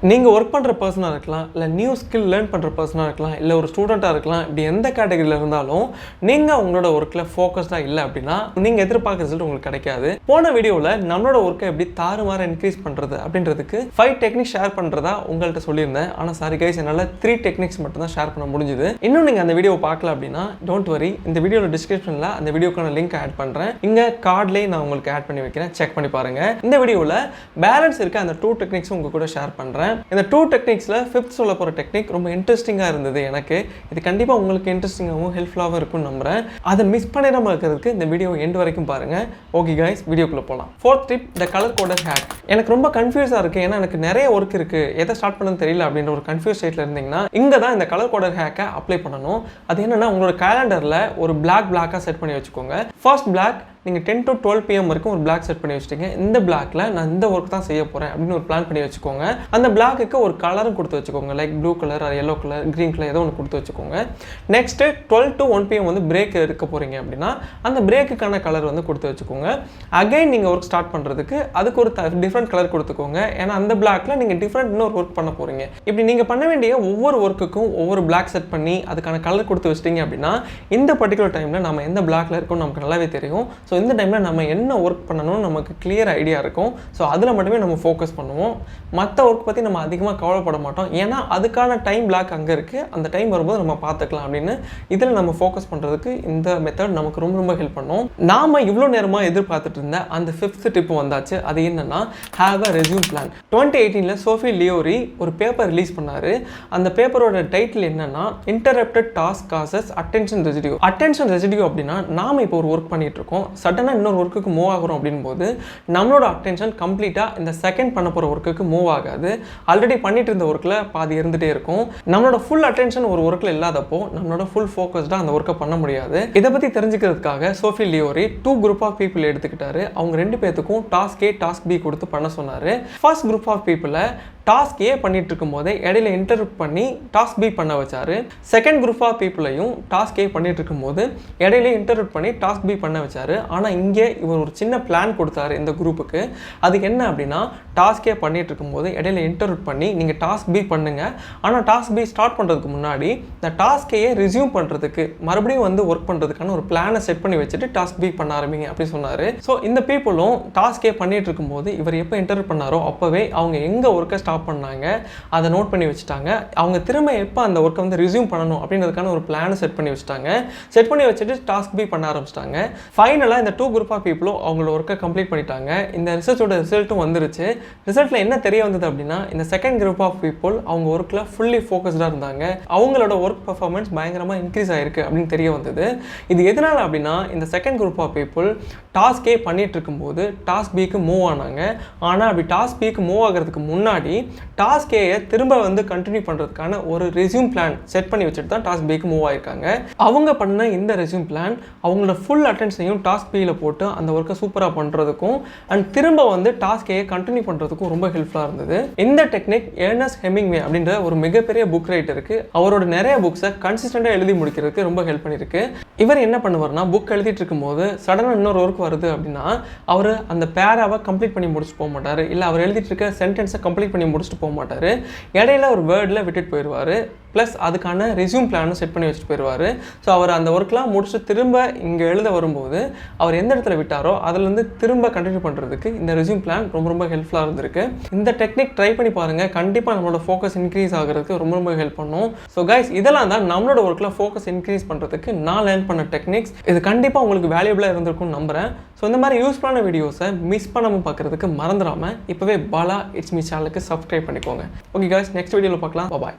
நீங்கள் ஒர்க் பண்ணுற பர்சனாக இருக்கலாம், இல்லை நியூ ஸ்கில் லேர்ன் பண்ணுற பர்சனாக இருக்கலாம், இல்லை ஒரு ஸ்டூடெண்ட்டாக இருக்கலாம். இப்படி எந்த கேட்டகரியில் இருந்தாலும் நீங்கள் உங்களோட ஒர்க்கில் ஃபோக்கஸ்டாக இல்லை அப்படின்னா நீங்கள் எதிர்பார்க்குற ரிசல்ட் உங்களுக்கு கிடைக்காது. போன வீடியோவில் நம்மளோட ஒர்க்கை எப்படி தாறுமாற இன்க்ரீஸ் பண்ணுறது அப்படின்றதுக்கு 5 டெக்னிக்ஸ் ஷேர் பண்ணுறதா உங்கள்கிட்ட சொல்லியிருந்தேன். ஆனால் சாரி கைஸ், என்னால் 3 டெக்னிக்ஸ் மட்டும் தான் ஷேர் பண்ண முடிஞ்சுது. இன்னும் நீங்கள் அந்த வீடியோ பார்க்கல அப்படின்னா டோன்ட் வரி, இந்த வீடியோட டிஸ்கிரிப்ஷனில் அந்த வீடியோக்கான லிங்க் ஆட் பண்ணுறேன். இங்கே கார்ட்லேயே நான் உங்களுக்கு ஆட் பண்ணி வைக்கிறேன், செக் பண்ணி பாருங்கள். இந்த வீடியோவில் பேலன்ஸ் இருக்க அந்த 2 டெக்னிக்ஸும் உங்கள் கூட ஷேர் பண்ணுறேன். இந்த 2 டெக்னிக்ஸில் 5th சொல்ல போகிற டெக்னிக் ரொம்ப இன்ட்ரெஸ்டிங்காக இருந்தது எனக்கு. இது கண்டிப்பாக உங்களுக்கு இன்ட்ரெஸ்டிங்காகவும் ஹெல்ப்ஃபுல்லாகவும் இருக்கும்னு நம்புகிறேன். அதை மிஸ் பண்ணிடாமல் இருக்கிறதுக்கு இந்த வீடியோ எண்ட் வரைக்கும் பாருங்கள். ஓகே கைஸ், வீடியோக்குள்ளே போகலாம். 4th tip, the colour coder hack. எனக்கு ரொம்ப கன்ஃபியூஸாக இருக்குது, ஏன்னா எனக்கு நிறைய ஒர்க் இருக்குது, எதை ஸ்டார்ட் பண்ணணும்னு தெரியல அப்படின்ற ஒரு கன்ஃபியூஸ் ஸ்டேட்டில் இருந்தீங்கன்னா இங்கே தான் இந்த கலர் கோடர் ஹேக்கை அப்ளை பண்ணணும். அது என்னென்னா, உங்களோட கேலண்டரில் ஒரு பிளாக்காக செட் பண்ணி வச்சுக்கோங்க. ஃபர்ஸ்ட் பிளாக் நீங்கள் 10 to 12 PM வரைக்கும் ஒரு பிளாக் செட் பண்ணி வச்சுட்டீங்க. இந்த பிளாக்ல நான் இந்த ஒர்க் தான் செய்ய போகிறேன் அப்படின்னு ஒரு பிளான் பண்ணி வச்சுக்கோங்க. அந்த பிளாக்கு ஒரு கலரும் கொடுத்து வச்சுக்கோங்க, like blue colour, yellow colour, green colour ஏதோ ஒன்று கொடுத்து வச்சுக்கோங்க. நெக்ஸ்ட்டு 12 to 1 PM வந்து பிரேக் எடுக்க போகிறீங்க அப்படின்னா அந்த பிரேக்குக்கான கலர் வந்து கொடுத்து வச்சுக்கோங்க. அகைன் நீங்கள் ஒர்க் ஸ்டார்ட் பண்ணுறதுக்கு அதுக்கு ஒரு டிஃப்ரெண்ட் கலர் கொடுத்துக்கோங்க, ஏன்னா அந்த பிளாக்ல நீங்கள் டிஃப்ரெண்ட் இன்னொரு ஒர்க் பண்ண போகிறீங்க. இப்படி நீங்கள் பண்ண வேண்டிய ஒவ்வொரு ஒர்க்குக்கும் ஒவ்வொரு பிளாக் செட் பண்ணி அதுக்கான கலர் கொடுத்து வச்சிட்டிங்க அப்படின்னா இந்த பர்டிகுலர் டைமில் நம்ம எந்த பிளாக்ல இருக்கோம் நமக்கு நல்லாவே தெரியும். ஸோ இந்த டைமில் நம்ம என்ன ஒர்க் பண்ணணும்னு நமக்கு கிளியர் ஐடியா இருக்கும். ஸோ அதில் மட்டுமே நம்ம ஃபோக்கஸ் பண்ணுவோம். மற்ற ஒர்க் பற்றி நம்ம அதிகமாக கவலைப்பட மாட்டோம், ஏன்னா அதுக்கான டைம் பிளாக் அங்கே இருக்குது. அந்த டைம் வரும்போது நம்ம பார்த்துக்கலாம் அப்படின்னு இதில் நம்ம ஃபோக்கஸ் பண்ணுறதுக்கு இந்த மெத்தட் நமக்கு ரொம்ப ரொம்ப ஹெல்ப் பண்ணும். நாம் இவ்வளோ நேரமாக எதிர்பார்த்துட்டு இருந்த அந்த 5th டிப் வந்தாச்சு. அது என்னென்னா, have a resume plan. 2018 Sophie Leroy ஒரு பேப்பர் ரிலீஸ் பண்ணார். அந்த பேப்பரோட டைட்டில் என்னென்னா, interrupted task causes attention residue. Attention residue அப்படின்னா நாம் இப்போ ஒரு ஒர்க் பண்ணிட்டு இருக்கோம், சடனாக இன்னொரு ஒர்க்குக்கு மூவ் ஆகிறோம் அப்படின் போது நம்மளோட அட்டென்ஷன் கம்ப்ளீட்டாக இந்த செகண்ட் பண்ண போகிற ஒர்க்குக்கு மூவ் ஆகாது. ஆல்ரெடி பண்ணிட்டு இருந்த ஒர்க்கில் பாதி இருந்துகிட்டே இருக்கும். நம்மளோட ஃபுல் அட்டென்ஷன் ஒரு ஒர்க்கில் இல்லாதப்போ நம்மளோட ஃபுல் ஃபோக்கஸ்டாக அந்த ஒர்க்கை பண்ண முடியாது. இதை பற்றி தெரிஞ்சுக்கிறதுக்காக சோஃபி லியோரி 2 குரூப் ஆஃப் பீப்புள் எடுத்துக்கிட்டாரு. அவங்க 2 பேர்த்துக்கும் டாஸ்க் A டாஸ்க் B கொடுத்து பண்ண சொன்னார். ஃபர்ஸ்ட் குரூப் ஆஃப் பீப்புளை டாஸ்க் A பண்ணிட்டு இருக்கும் போதே இடையில இன்டர்ப்ட் பண்ணி டாஸ்க் B பண்ண வச்சாரு. செகண்ட் குரூப் ஆஃப் பீப்புளையும் டாஸ்க் A பண்ணிட்டு இருக்கும் போது இடையில இன்டர்ப்ட் பண்ணி டாஸ்க் B பண்ண வச்சாரு. ஆனால் இங்கே இவர் ஒரு சின்ன பிளான் கொடுத்தாரு இந்த குரூப்புக்கு. அதுக்கு என்ன அப்படின்னா, டாஸ்க் A பண்ணிட்டு இருக்கும் போது இடையில இன்டர்ப்ட் பண்ணி நீங்கள் டாஸ்க் B பண்ணுங்க. ஆனால் டாஸ்க் B ஸ்டார்ட் பண்ணுறதுக்கு முன்னாடி இந்த டாஸ்க் A ரெஸ்யூம் பண்ணுறதுக்கு மறுபடியும் வந்து ஒர்க் பண்ணுறதுக்கான ஒரு பிளானை செட் பண்ணி வச்சுட்டு டாஸ்க் B பண்ண ஆரம்பிங்க அப்படி சொன்னார். ஸோ இந்த பீப்புளும் டாஸ்க் A பண்ணிட்டு இருக்கும் போது இவர் எப்போ இன்டர்ப்ட் பண்ணாரோ அப்போவே அவங்க எங்கே ஒர்க்கை ஸ்டாப் பண்ணாங்க அதை நோட் பண்ணி வச்சுட்டாங்க. அவங்க திரும்ப எப்போ அந்த ஒர்க்கை வந்து ரிஸ்யூம் பண்ணணும் அப்படின்றதுக்கான ஒரு பிளானை செட் பண்ணி வச்சுட்டாங்க. செட் பண்ணி வச்சுட்டு டாஸ்க் B பண்ண ஆரம்பிச்சிட்டாங்க. ஃபைனலாக இந்த 2 குரூப் ஆஃப் பீப்புளும் அவங்களோட ஒர்க்கை கம்ப்ளீட் பண்ணிட்டாங்க. இந்த ரிசர்ச்சோட ரிசல்ட்டும் வந்துருச்சு. ரிசல்ட்டில் என்ன தெரிய வந்தது அப்படின்னா, இந்த செகண்ட் குரூப் ஆஃப் பீப்புள் அவங்க ஒர்க்கில் ஃபுல்லி ஃபோக்கஸ்டாக இருந்தாங்க. அவங்களோட ஒர்க் பர்ஃபார்மன்ஸ் பயங்கரமாக இன்க்ரீஸ் ஆகிருக்கு அப்படின்னு தெரிய வந்தது. இது எதனால் அப்படின்னா, இந்த second group of people task A பண்ணிட்டு இருக்கும்போது டாஸ்க் Bக்கு மூவ் ஆனாங்க. ஆனால் அப்படி டாஸ்க் Bக்கு மூவ் ஆகிறதுக்கு முன்னாடி டாஸ்க் Aயை திரும்ப வந்து கண்டினியூ பண்ணுறதுக்கான ஒரு ரெஸ்யூம் பிளான் செட் பண்ணி வச்சுட்டு தான் டாஸ்க் Bக்கு மூவ் ஆயிருக்காங்க. அவங்க பண்ண இந்த ரெஸ்யூம் பிளான் அவங்களோட ஃபுல் அட்டென்ஷனையும் டாஸ்க் Bயில் போட்டு அந்த ஒர்க்கை சூப்பராக பண்ணுறதுக்கும் அண்ட் திரும்ப வந்து டாஸ்க் Aயை கண்டினியூ பண்ணுறதுக்கும் ரொம்ப ஹெல்ப்ஃபுல்லாக இருந்தது. இந்த டெக்னிக் ஏர்னஸ்ட் ஹெமிங்வே அப்படின்ற ஒரு மிகப்பெரிய புக் ரைட்டருக்கு அவரோட நிறைய புக்ஸை கன்சிஸ்டண்டாக எழுதி முடிக்கிறதுக்கு ரொம்ப ஹெல்ப் பண்ணியிருக்கு. இவர் என்ன பண்ணுவார்னா, புக் எழுதிட்டு இருக்கும்போது சடனாக இன்னொரு ஒர்க் வருது அப்படின்னா அவர் அந்த பேராவை கம்ப்ளீட் பண்ணி முடிச்சுட்டு போக மாட்டார், இல்லை அவர் எழுதிட்டு இருக்க சென்டென்ஸை கம்ப்ளீட் பண்ணி முடிச்சுட்டு போக மாட்டார். இடையில ஒரு வேர்டில் விட்டுட்டு போயிடுவார். ப்ளஸ் அதுக்கான ரெஸ்யூம் பிளானும் செட் பண்ணி வச்சுட்டு போயிடுவார். ஸோ அவர் அந்த ஒர்க்லாம் முடிச்சுட்டு திரும்ப இங்கே எழுத வரும்போது அவர் எந்த இடத்துல விட்டாரோ அதுலேருந்து திரும்ப கண்டினியூ பண்ணுறதுக்கு இந்த ரெஸ்யூம் பிளான் ரொம்ப ரொம்ப ஹெல்ப்ஃபுல்லாக இருந்திருக்கு. இந்த டெக்னிக் ட்ரை பண்ணி பாருங்கள், கண்டிப்பாக நம்மளோட ஃபோக்கஸ் இன்க்ரீஸ் ஆகிறதுக்கு ரொம்ப ரொம்ப ஹெல்ப் பண்ணும். ஸோ கைஸ், இதெல்லாம் தான் நம்மளோட ஒர்க்கில் ஃபோக்கஸ் இன்க்ரீஸ் பண்ணுறதுக்கு நான் லேர்ன் பண்ண டெக்னிக்ஸ். இது கண்டிப்பாக உங்களுக்கு வேல்யூபிளாக இருந்திருக்கும்னு நம்புகிறேன். ஸோ இந்த மாதிரி யூஸ்ஃபுல்லான வீடியோஸை மிஸ் பண்ணாமல் பார்க்குறதுக்கு மறந்துடாமல் இப்போவே பாலா இட்ஸ் மீ சேனலுக்கு சப்ஸ்கிரைப் பண்ணிக்கோங்க. ஓகே கைஸ், நெக்ஸ்ட் வீடியோவில் பார்க்கலாம். பாய்.